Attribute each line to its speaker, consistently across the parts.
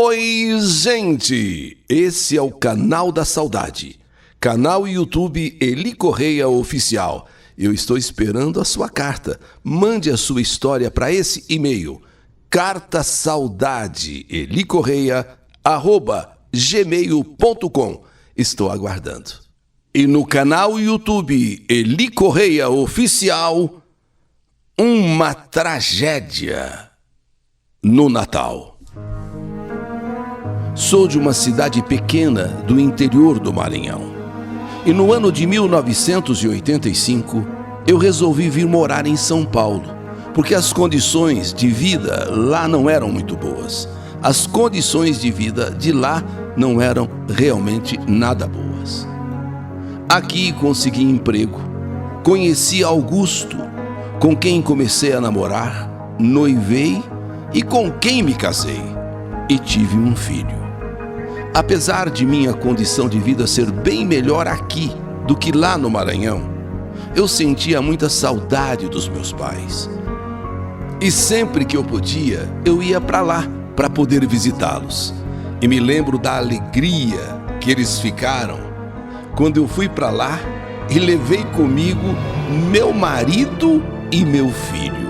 Speaker 1: Oi, gente! Esse é o Canal da Saudade. Canal YouTube Eli Correia Oficial. Eu estou esperando a sua carta. Mande a sua história para esse e-mail: cartasaudadeelicorreia@gmail.com. Estou aguardando. E no canal YouTube Eli Correia Oficial, uma tragédia no Natal. Sou de uma cidade pequena do interior do Maranhão. E no ano de 1985, eu resolvi vir morar em São Paulo, porque as condições de vida lá não eram muito boas. As condições de vida de lá não eram realmente nada boas. Aqui consegui emprego, conheci Augusto, com quem comecei a namorar, noivei e com quem me casei, e tive um filho. Apesar de minha condição de vida ser bem melhor aqui do que lá no Maranhão, eu sentia muita saudade dos meus pais. E sempre que eu podia, eu ia para lá para poder visitá-los. E me lembro da alegria que eles ficaram quando eu fui para lá e levei comigo meu marido e meu filho.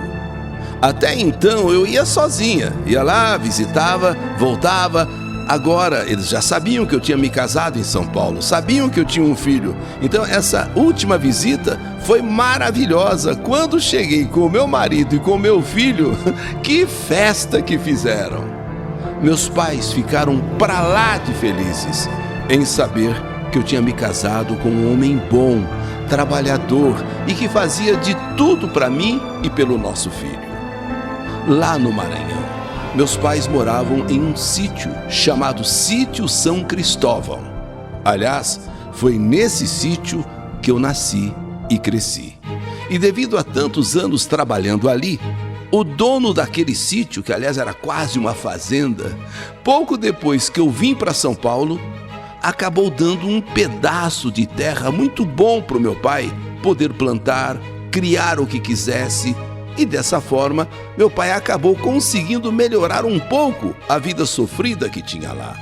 Speaker 1: Até então eu ia sozinha, ia lá, visitava, voltava. Agora, eles já sabiam que eu tinha me casado em São Paulo, sabiam que eu tinha um filho. Então, essa última visita foi maravilhosa. Quando cheguei com o meu marido e com o meu filho, que festa que fizeram! Meus pais ficaram pra lá de felizes em saber que eu tinha me casado com um homem bom, trabalhador e que fazia de tudo para mim e pelo nosso filho. Lá no Maranhão, meus pais moravam em um sítio chamado Sítio São Cristóvão. Aliás, foi nesse sítio que eu nasci e cresci. E devido a tantos anos trabalhando ali, o dono daquele sítio, que aliás era quase uma fazenda, pouco depois que eu vim para São Paulo, acabou dando um pedaço de terra muito bom para o meu pai poder plantar, criar o que quisesse. E dessa forma, meu pai acabou conseguindo melhorar um pouco a vida sofrida que tinha lá.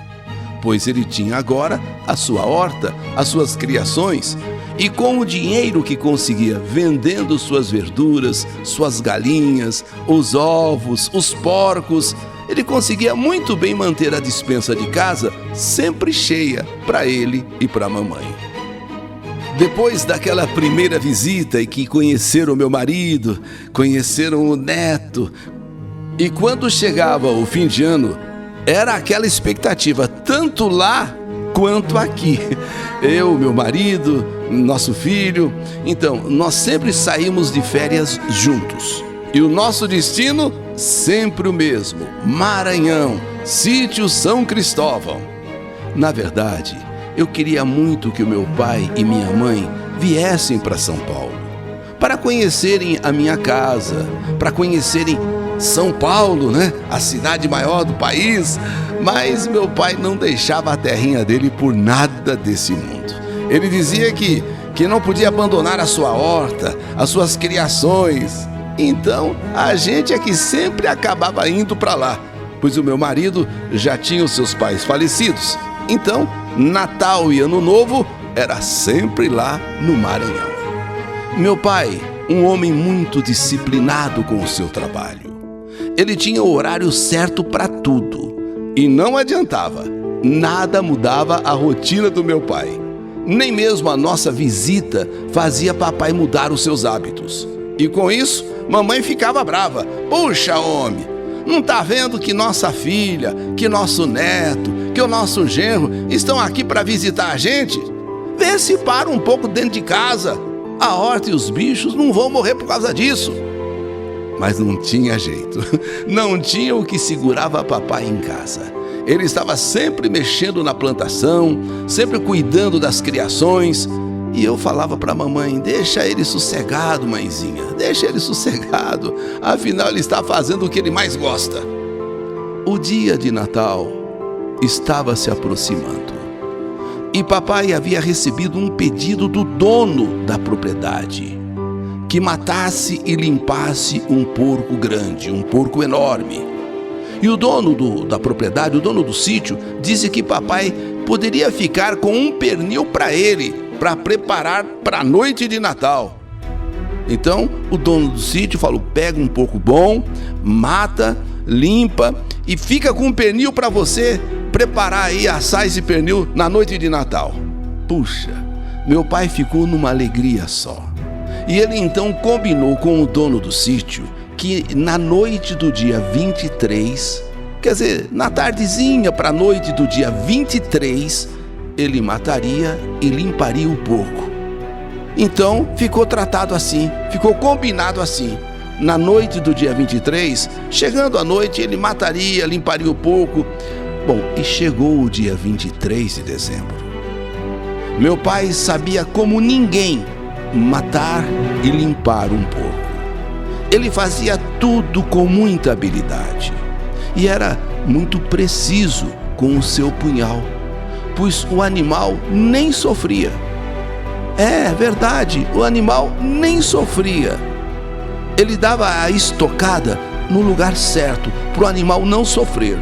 Speaker 1: Pois ele tinha agora a sua horta, as suas criações, e com o dinheiro que conseguia vendendo suas verduras, suas galinhas, os ovos, os porcos, ele conseguia muito bem manter a despensa de casa sempre cheia para ele e para a mamãe. Depois daquela primeira visita e que conheceram o meu marido, conheceram o neto, e quando chegava o fim de ano, era aquela expectativa, tanto lá quanto aqui. Eu, meu marido, nosso filho. Então, nós sempre saímos de férias juntos. E o nosso destino, sempre o mesmo: Maranhão, Sítio São Cristóvão. Na verdade, eu queria muito que o meu pai e minha mãe viessem para São Paulo, para conhecerem a minha casa, para conhecerem São Paulo, né? A cidade maior do país. Mas meu pai não deixava a terrinha dele por nada desse mundo. Ele dizia que não podia abandonar a sua horta, as suas criações. Então, a gente é que sempre acabava indo para lá, pois o meu marido já tinha os seus pais falecidos. Então, Natal e Ano Novo era sempre lá no Maranhão. Meu pai, um homem muito disciplinado com o seu trabalho. Ele tinha o horário certo para tudo. E não adiantava, nada mudava a rotina do meu pai. Nem mesmo a nossa visita fazia papai mudar os seus hábitos. E com isso, mamãe ficava brava. Puxa, homem, não tá vendo que nossa filha, que nosso neto, que o nosso genro estão aqui para visitar a gente? Vê se para um pouco dentro de casa. A horta e os bichos não vão morrer por causa disso. Mas não tinha jeito. Não tinha o que segurava papai em casa. Ele estava sempre mexendo na plantação, sempre cuidando das criações. E eu falava para a mamãe: deixa ele sossegado, mãezinha, deixa ele sossegado. Afinal, ele está fazendo o que ele mais gosta. O dia de Natal estava se aproximando. E papai havia recebido um pedido do dono da propriedade, que matasse e limpasse um porco grande, um porco enorme. E o dono da propriedade, o dono do sítio, disse que papai poderia ficar com um pernil para ele, para preparar para a noite de Natal. Então o dono do sítio falou: pega um porco bom, mata, limpa e fica com um pernil para você preparar aí, assar esse pernil na noite de Natal. Puxa, meu pai ficou numa alegria só. E ele então combinou com o dono do sítio que na noite do dia 23, quer dizer, na tardezinha para a noite do dia 23, ele mataria e limparia o porco. Então ficou tratado assim, ficou combinado assim. Na noite do dia 23, chegando a noite, ele mataria, limparia o porco. Bom, e chegou o dia 23 de dezembro. Meu pai sabia como ninguém matar e limpar um porco. Ele fazia tudo com muita habilidade e era muito preciso com o seu punhal, pois o animal nem sofria. É verdade, o animal nem sofria. Ele dava a estocada no lugar certo para o animal não sofrer.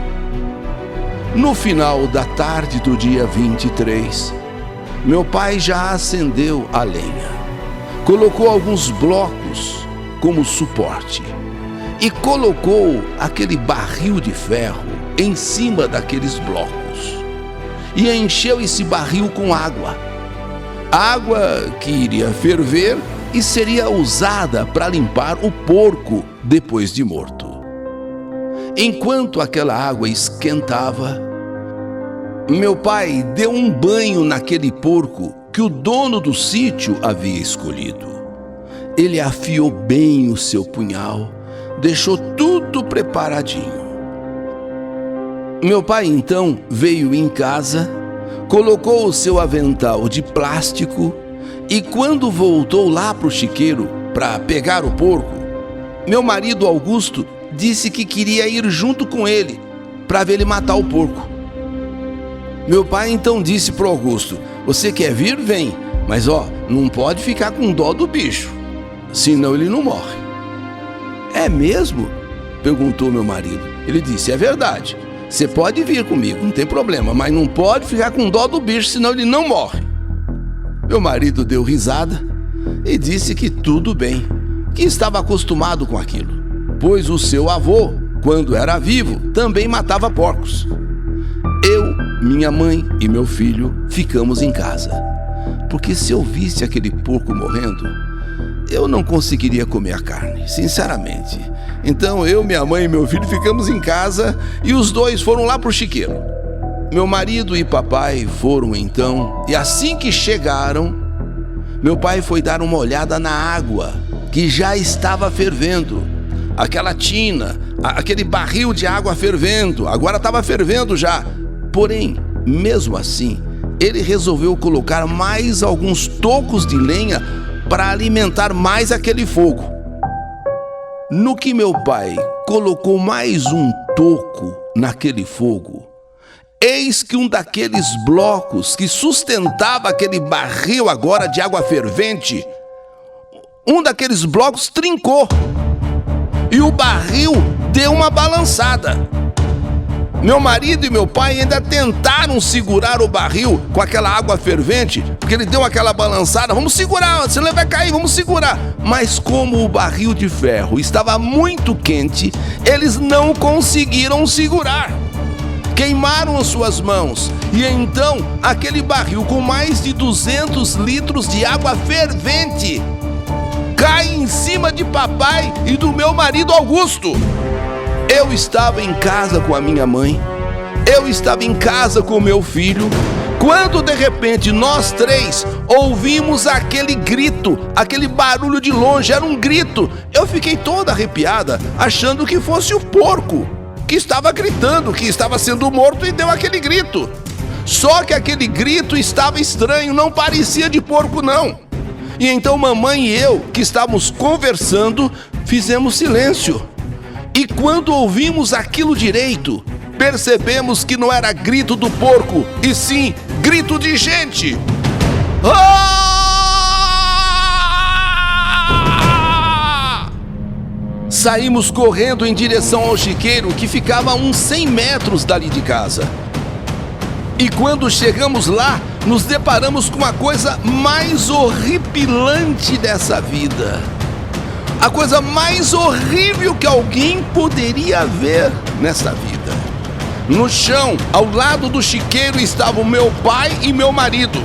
Speaker 1: No final da tarde do dia 23, meu pai já acendeu a lenha, colocou alguns blocos como suporte e colocou aquele barril de ferro em cima daqueles blocos e encheu esse barril com água. Água que iria ferver e seria usada para limpar o porco depois de morto. Enquanto aquela água esquentava, meu pai deu um banho naquele porco que o dono do sítio havia escolhido. Ele afiou bem o seu punhal, deixou tudo preparadinho. Meu pai então veio em casa, colocou o seu avental de plástico e quando voltou lá para o chiqueiro para pegar o porco, meu marido Augusto disse que queria ir junto com ele para ver ele matar o porco. Meu pai então disse para o Augusto: você quer vir? Vem, mas não pode ficar com dó do bicho, senão ele não morre. É mesmo? Perguntou meu marido. Ele disse: é verdade, você pode vir comigo, não tem problema, mas não pode ficar com dó do bicho, senão ele não morre. Meu marido deu risada e disse que tudo bem, que estava acostumado com aquilo, pois o seu avô, quando era vivo, também matava porcos. Eu, minha mãe e meu filho ficamos em casa, porque se eu visse aquele porco morrendo, eu não conseguiria comer a carne, sinceramente. Então eu, minha mãe e meu filho ficamos em casa e os dois foram lá para o chiqueiro. Meu marido e papai foram então, e assim que chegaram, meu pai foi dar uma olhada na água que já estava fervendo. Aquela tina, aquele barril de água fervendo, agora estava fervendo já. Porém, mesmo assim, ele resolveu colocar mais alguns tocos de lenha para alimentar mais aquele fogo. No que meu pai colocou mais um toco naquele fogo, eis que um daqueles blocos que sustentava aquele barril agora de água fervente, um daqueles blocos trincou e o barril deu uma balançada. Meu marido e meu pai ainda tentaram segurar o barril com aquela água fervente, porque ele deu aquela balançada. Vamos segurar, senão ele vai cair, vamos segurar. Mas como o barril de ferro estava muito quente, eles não conseguiram segurar. Queimaram as suas mãos e então aquele barril com mais de 200 litros de água fervente cai em cima de papai e do meu marido Augusto. Eu estava em casa com a minha mãe, eu estava em casa com o meu filho, quando de repente nós três ouvimos aquele grito, aquele barulho de longe, era um grito. Eu fiquei toda arrepiada, achando que fosse o porco que estava gritando, que estava sendo morto e deu aquele grito. Só que aquele grito estava estranho, não parecia de porco não. E então mamãe e eu, que estávamos conversando, fizemos silêncio. E quando ouvimos aquilo direito, percebemos que não era grito do porco, e sim grito de gente. Saímos correndo em direção ao chiqueiro, que ficava a uns 100 metros dali de casa. E quando chegamos lá, nos deparamos com a coisa mais horripilante dessa vida. A coisa mais horrível que alguém poderia ver nessa vida. No chão, ao lado do chiqueiro, estavam meu pai e meu marido.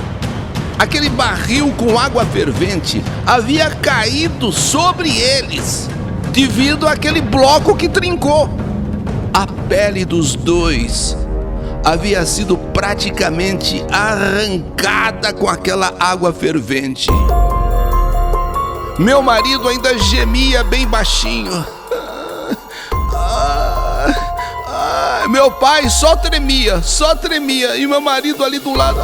Speaker 1: Aquele barril com água fervente havia caído sobre eles, devido àquele bloco que trincou. A pele dos dois havia sido praticamente arrancada com aquela água fervente. Meu marido ainda gemia bem baixinho. Meu pai só tremia, e meu marido ali do lado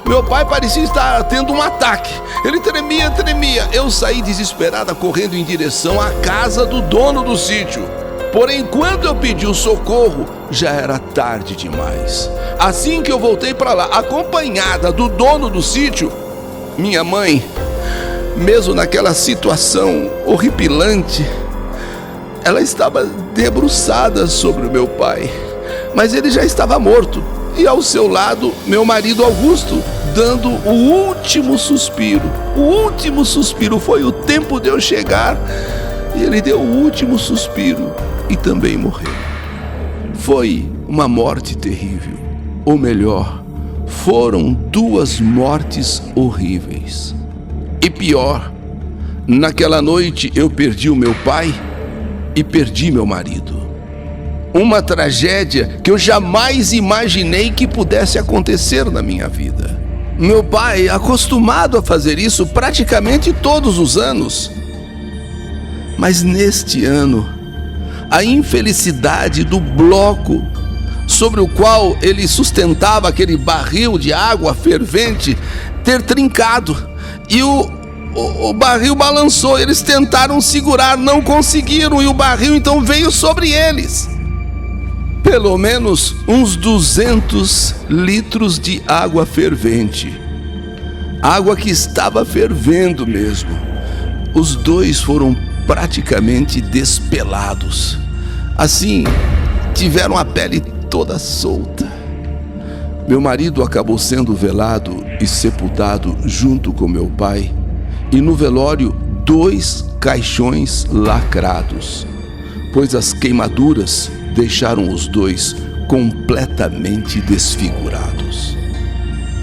Speaker 1: meu pai parecia estar tendo um ataque. Ele tremia. Eu saí desesperada, correndo em direção à casa do dono do sítio. Porém, quando eu pedi o socorro, já era tarde demais. Assim que eu voltei para lá, acompanhada do dono do sítio, minha mãe, mesmo naquela situação horripilante, ela estava debruçada sobre o meu pai, mas ele já estava morto. E ao seu lado, meu marido Augusto, dando o último suspiro. O último suspiro, foi o tempo de eu chegar, e ele deu o último suspiro e também morreu. Foi uma morte terrível. Ou melhor, foram duas mortes horríveis. E pior, naquela noite eu perdi o meu pai e perdi meu marido. Uma tragédia que eu jamais imaginei que pudesse acontecer na minha vida. Meu pai, acostumado a fazer isso praticamente todos os anos. Mas neste ano, a infelicidade do bloco sobre o qual ele sustentava aquele barril de água fervente ter trincado. E o barril balançou. Eles tentaram segurar, não conseguiram, e o barril então veio sobre eles. Pelo menos uns 200 litros de água fervente. Água que estava fervendo mesmo. Os dois foram praticamente despelados. Assim, tiveram a pele toda solta. Meu marido acabou sendo velado e sepultado junto com meu pai. E no velório, 2 caixões lacrados, pois as queimaduras deixaram os dois completamente desfigurados.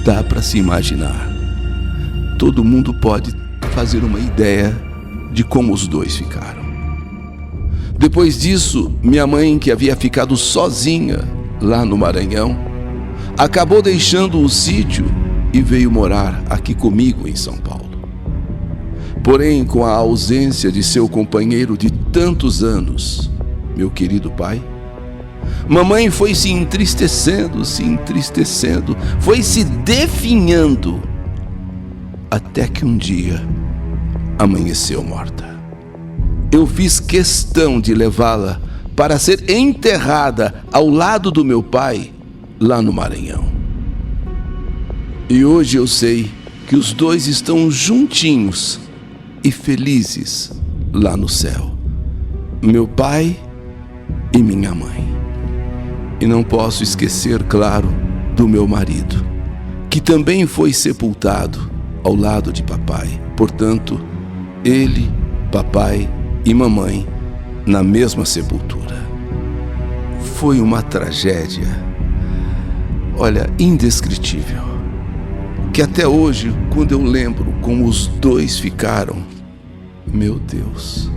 Speaker 1: Dá para se imaginar. Todo mundo pode fazer uma ideia de como os dois ficaram. Depois disso, minha mãe, que havia ficado sozinha lá no Maranhão, acabou deixando o sítio e veio morar aqui comigo em São Paulo. Porém, com a ausência de seu companheiro de tantos anos, meu querido pai, mamãe foi se entristecendo, foi se definhando, até que um dia amanheceu morta. Eu fiz questão de levá-la para ser enterrada ao lado do meu pai, lá no Maranhão. E hoje eu sei que os dois estão juntinhos e felizes lá no céu. Meu pai e minha mãe. E não posso esquecer, claro, do meu marido, que também foi sepultado ao lado de papai. Portanto, ele, papai e mamãe na mesma sepultura. Foi uma tragédia, olha, indescritível, que até hoje, quando eu lembro como os dois ficaram, meu Deus,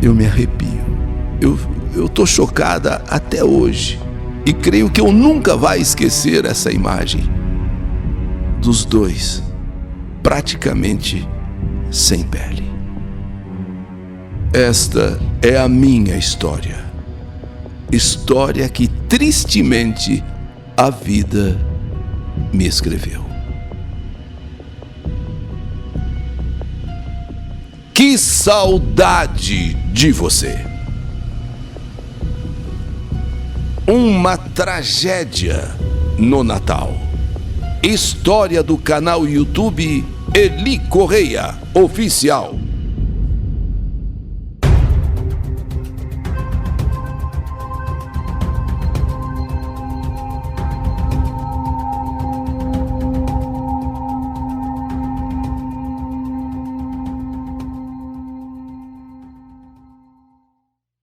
Speaker 1: eu me arrepio. Eu tô chocada até hoje e creio que eu nunca vai esquecer essa imagem dos dois praticamente sem pele. Esta é a minha história. História que tristemente a vida me escreveu. Que saudade de você! Uma tragédia no Natal. História do canal YouTube Eli Correia Oficial.